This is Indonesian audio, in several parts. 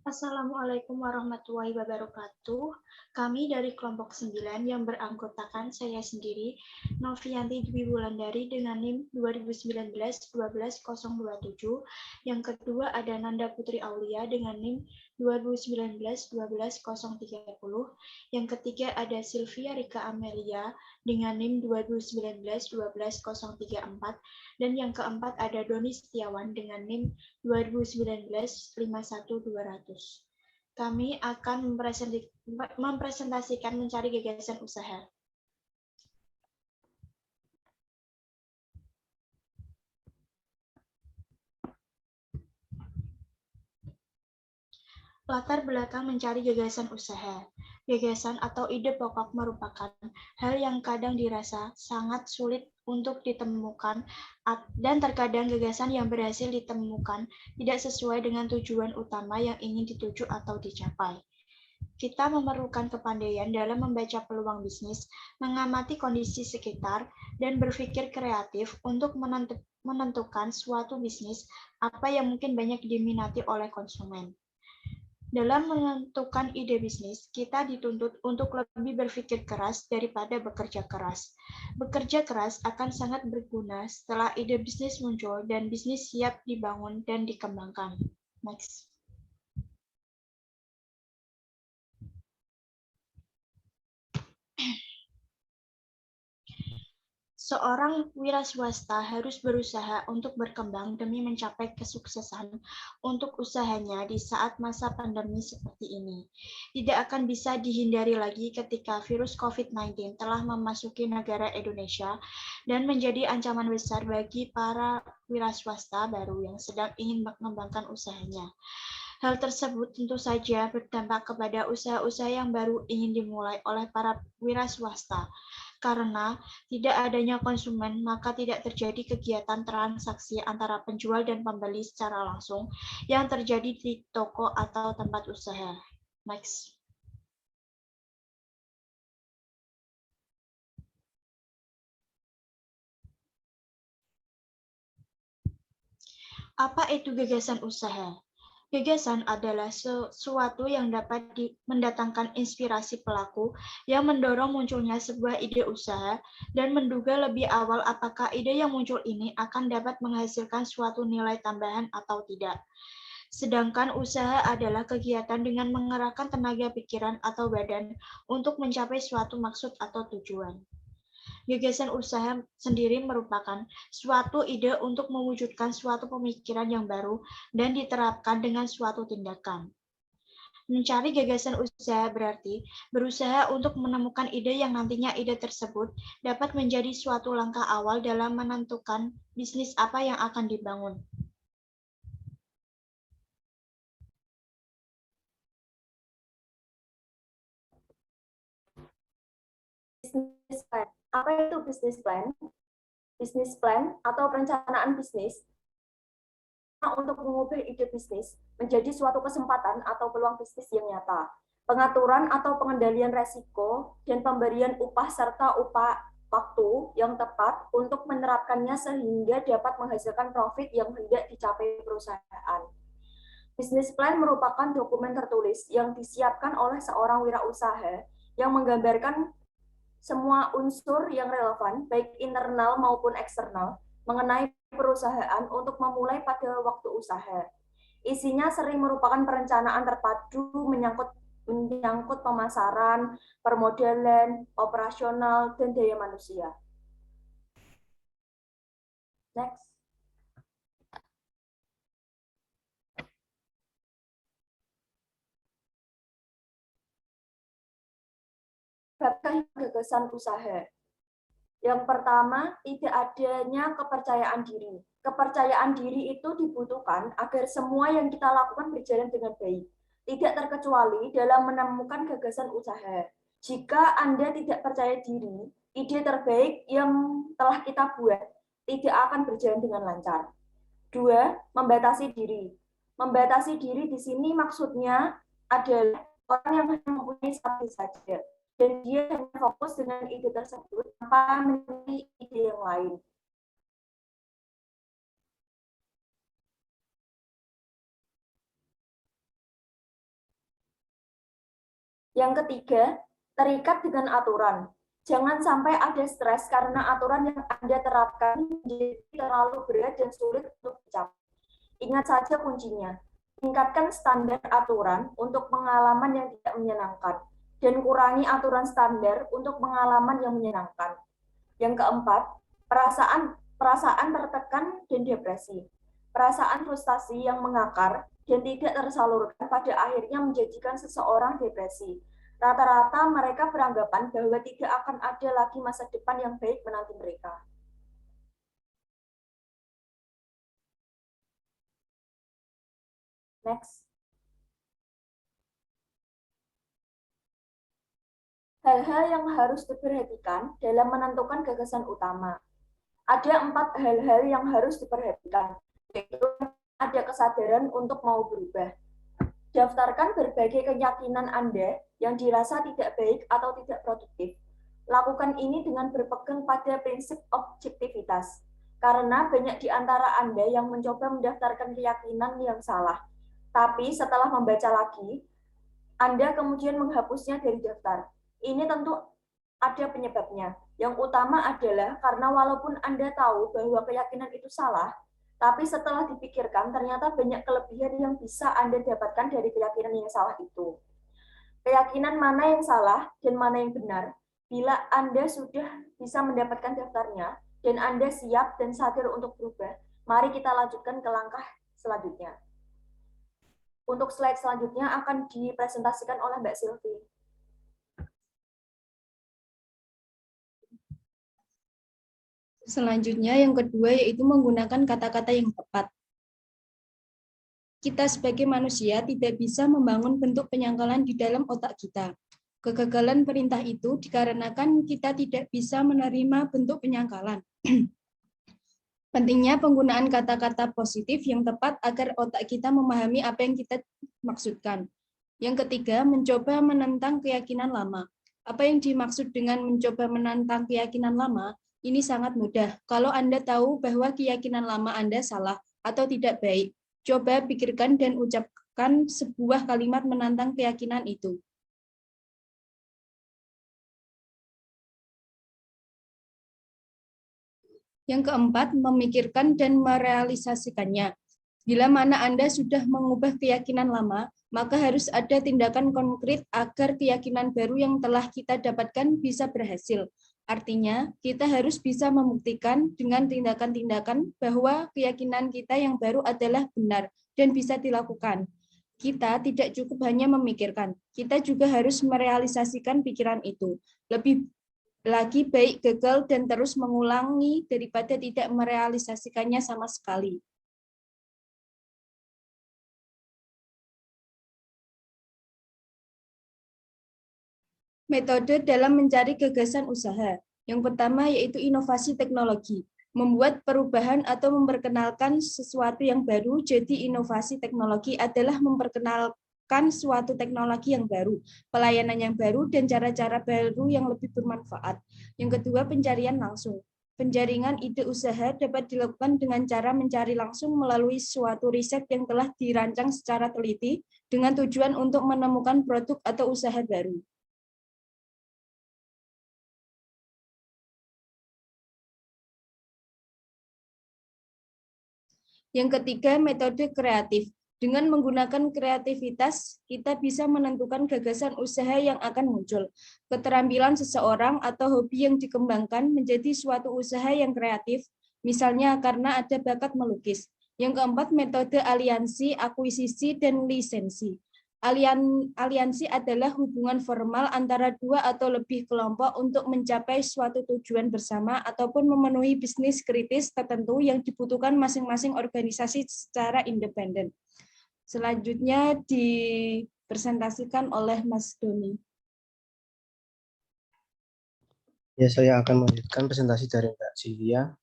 Assalamualaikum warahmatullahi wabarakatuh. Kami dari kelompok 9 yang beranggotakan saya sendiri, Novianti Dwi Wulandari dengan NIM 2019-12027. Yang kedua ada Nanda Putri Aulia dengan NIM 2019-12030. Yang ketiga ada Sylvia Rika Amelia dengan NIM 2019-12034. Dan yang keempat ada Doni Setiawan dengan NIM 2019-51200. Kami akan mempresentasikan mencari gagasan usaha. Latar belakang mencari gagasan usaha. Gagasan atau ide pokok merupakan hal yang kadang dirasa sangat sulit untuk ditemukan dan terkadang gagasan yang berhasil ditemukan tidak sesuai dengan tujuan utama yang ingin dituju atau dicapai. Kita memerlukan kepandaian dalam membaca peluang bisnis, mengamati kondisi sekitar, dan berpikir kreatif untuk menentukan suatu bisnis apa yang mungkin banyak diminati oleh konsumen. Dalam menentukan ide bisnis, kita dituntut untuk lebih berpikir keras daripada bekerja keras. Bekerja keras akan sangat berguna setelah ide bisnis muncul dan bisnis siap dibangun dan dikembangkan. Next. Seorang wira swasta harus berusaha untuk berkembang demi mencapai kesuksesan untuk usahanya di saat masa pandemi seperti ini. Tidak akan bisa dihindari lagi ketika virus COVID-19 telah memasuki negara Indonesia dan menjadi ancaman besar bagi para wira swasta baru yang sedang ingin mengembangkan usahanya. Hal tersebut tentu saja berdampak kepada usaha-usaha yang baru ingin dimulai oleh para wira swasta. Karena tidak adanya konsumen, maka tidak terjadi kegiatan transaksi antara penjual dan pembeli secara langsung yang terjadi di toko atau tempat usaha. Next. Apa itu gagasan usaha? Gagasan adalah sesuatu yang dapat mendatangkan inspirasi pelaku yang mendorong munculnya sebuah ide usaha dan menduga lebih awal apakah ide yang muncul ini akan dapat menghasilkan suatu nilai tambahan atau tidak. Sedangkan usaha adalah kegiatan dengan mengerahkan tenaga pikiran atau badan untuk mencapai suatu maksud atau tujuan. Gagasan usaha sendiri merupakan suatu ide untuk mewujudkan suatu pemikiran yang baru dan diterapkan dengan suatu tindakan. Mencari gagasan usaha berarti berusaha untuk menemukan ide yang nantinya ide tersebut dapat menjadi suatu langkah awal dalam menentukan bisnis apa yang akan dibangun. Bisnis plan. Apa itu bisnis plan? Bisnis plan atau perencanaan bisnis untuk mengubah ide bisnis menjadi suatu kesempatan atau peluang bisnis yang nyata. Pengaturan atau pengendalian resiko dan pemberian upah serta upah waktu yang tepat untuk menerapkannya sehingga dapat menghasilkan profit yang hendak dicapai perusahaan. Bisnis plan merupakan dokumen tertulis yang disiapkan oleh seorang wirausaha yang menggambarkan semua unsur yang relevan, baik internal maupun eksternal, mengenai perusahaan untuk memulai pada waktu usaha. Isinya sering merupakan perencanaan terpadu menyangkut pemasaran, permodalan, operasional, dan daya manusia. Next. Gagasan usaha. Yang pertama, tidak adanya kepercayaan diri. Kepercayaan diri itu dibutuhkan agar semua yang kita lakukan berjalan dengan baik. Tidak terkecuali dalam menemukan gagasan usaha. Jika Anda tidak percaya diri, ide terbaik yang telah kita buat tidak akan berjalan dengan lancar. 2. Membatasi diri. Membatasi diri di sini maksudnya adalah orang yang hanya mempunyai satu saja dan dia hanya fokus dengan ide tersebut tanpa memiliki ide yang lain. Yang ketiga, terikat dengan aturan. Jangan sampai ada stres karena aturan yang Anda terapkan menjadi terlalu berat dan sulit untuk dicapai. Ingat saja kuncinya, tingkatkan standar aturan untuk pengalaman yang tidak menyenangkan, dan kurangi aturan standar untuk pengalaman yang menyenangkan. Yang keempat, perasaan tertekan dan depresi. Perasaan frustasi yang mengakar dan tidak tersalurkan pada akhirnya menjadikan seseorang depresi. Rata-rata mereka beranggapan bahwa tidak akan ada lagi masa depan yang baik menanti mereka. Next. Hal-hal yang harus diperhatikan dalam menentukan gagasan utama. Ada 4 hal-hal yang harus diperhatikan, yaitu ada kesadaran untuk mau berubah. Daftarkan berbagai keyakinan Anda yang dirasa tidak baik atau tidak produktif. Lakukan ini dengan berpegang pada prinsip objektivitas, karena banyak di antara Anda yang mencoba mendaftarkan keyakinan yang salah. Tapi setelah membaca lagi, Anda kemudian menghapusnya dari daftar. Ini tentu ada penyebabnya. Yang utama adalah karena walaupun Anda tahu bahwa keyakinan itu salah, tapi setelah dipikirkan ternyata banyak kelebihan yang bisa Anda dapatkan dari keyakinan yang salah itu. Keyakinan mana yang salah dan mana yang benar? Bila Anda sudah bisa mendapatkan daftarnya dan Anda siap dan sadar untuk berubah, mari kita lanjutkan ke langkah selanjutnya. Untuk slide selanjutnya akan dipresentasikan oleh Mbak Sylvie. Selanjutnya, yang kedua yaitu menggunakan kata-kata yang tepat. Kita sebagai manusia tidak bisa membangun bentuk penyangkalan di dalam otak kita. Kegagalan perintah itu dikarenakan kita tidak bisa menerima bentuk penyangkalan. Pentingnya penggunaan kata-kata positif yang tepat agar otak kita memahami apa yang kita maksudkan. Yang ketiga, mencoba menentang keyakinan lama. Apa yang dimaksud dengan mencoba menentang keyakinan lama? Ini sangat mudah. Kalau Anda tahu bahwa keyakinan lama Anda salah atau tidak baik, coba pikirkan dan ucapkan sebuah kalimat menantang keyakinan itu. Yang keempat, memikirkan dan merealisasikannya. Bila mana Anda sudah mengubah keyakinan lama, maka harus ada tindakan konkret agar keyakinan baru yang telah kita dapatkan bisa berhasil. Artinya, kita harus bisa membuktikan dengan tindakan-tindakan bahwa keyakinan kita yang baru adalah benar dan bisa dilakukan. Kita tidak cukup hanya memikirkan, kita juga harus merealisasikan pikiran itu. Lebih lagi baik gagal dan terus mengulangi daripada tidak merealisasikannya sama sekali. Metode dalam mencari gagasan usaha. Yang pertama yaitu inovasi teknologi. Membuat perubahan atau memperkenalkan sesuatu yang baru, jadi inovasi teknologi adalah memperkenalkan suatu teknologi yang baru, pelayanan yang baru, dan cara-cara baru yang lebih bermanfaat. Yang kedua, pencarian langsung. Penjaringan ide usaha dapat dilakukan dengan cara mencari langsung melalui suatu riset yang telah dirancang secara teliti dengan tujuan untuk menemukan produk atau usaha baru. Yang ketiga, metode kreatif. Dengan menggunakan kreativitas, kita bisa menentukan gagasan usaha yang akan muncul. Keterampilan seseorang atau hobi yang dikembangkan menjadi suatu usaha yang kreatif, misalnya karena ada bakat melukis. Yang keempat, metode aliansi, akuisisi, dan lisensi. Aliansi adalah hubungan formal antara dua atau lebih kelompok untuk mencapai suatu tujuan bersama ataupun memenuhi bisnis kritis tertentu yang dibutuhkan masing-masing organisasi secara independen. Selanjutnya dipresentasikan oleh Mas Doni. Ya, saya akan melanjutkan presentasi dari Mbak Sylvia.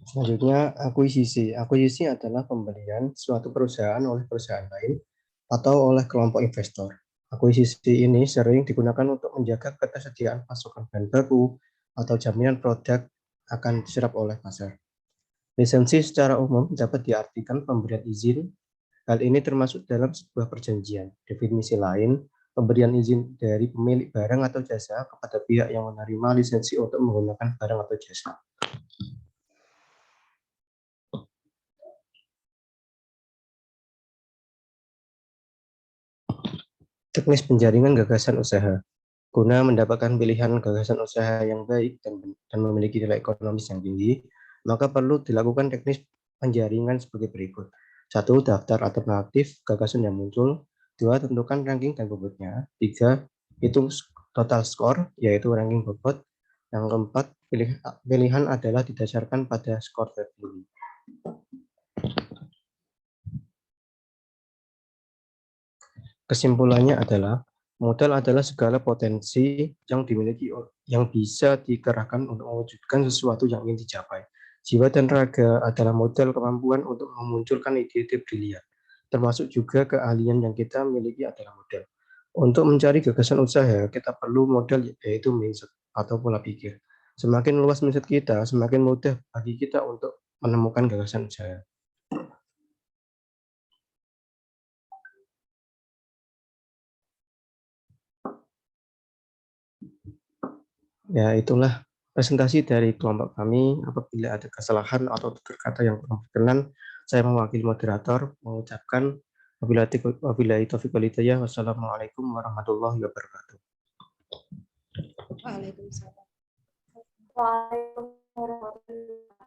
Selanjutnya, akuisisi. Akuisisi adalah pembelian suatu perusahaan oleh perusahaan lain atau oleh kelompok investor. Akuisisi ini sering digunakan untuk menjaga ketersediaan pasokan bahan baku atau jaminan produk akan diserap oleh pasar. Lisensi secara umum dapat diartikan pemberian izin. Hal ini termasuk dalam sebuah perjanjian. Definisi lain, pemberian izin dari pemilik barang atau jasa kepada pihak yang menerima lisensi untuk menggunakan barang atau jasa. Teknis penjaringan gagasan usaha. Guna mendapatkan pilihan gagasan usaha yang baik dan memiliki nilai ekonomis yang tinggi, maka perlu dilakukan teknis penjaringan sebagai berikut. 1. Daftar alternatif gagasan yang muncul. 2. Tentukan ranking dan bobotnya. 3. Hitung total skor, yaitu ranking bobot. Yang keempat, pilihan adalah didasarkan pada skor tertinggi. Kesimpulannya adalah modal adalah segala potensi yang dimiliki yang bisa dikerahkan untuk mewujudkan sesuatu yang ingin dicapai. Jiwa dan raga adalah modal kemampuan untuk memunculkan ide-ide brilian, termasuk juga keahlian yang kita miliki adalah modal. Untuk mencari gagasan usaha, kita perlu modal yaitu mindset atau pola pikir. Semakin luas mindset kita, semakin mudah bagi kita untuk menemukan gagasan usaha. Ya, itulah presentasi dari kelompok kami. Apabila ada kesalahan atau tutur kata yang kurang berkenan, saya mewakili moderator mengucapkan wabillahi taufiq wal hidayah. Wassalamualaikum warahmatullahi wabarakatuh. Waalaikumsalam. Waalaikumsalam warahmatullahi wabarakatuh.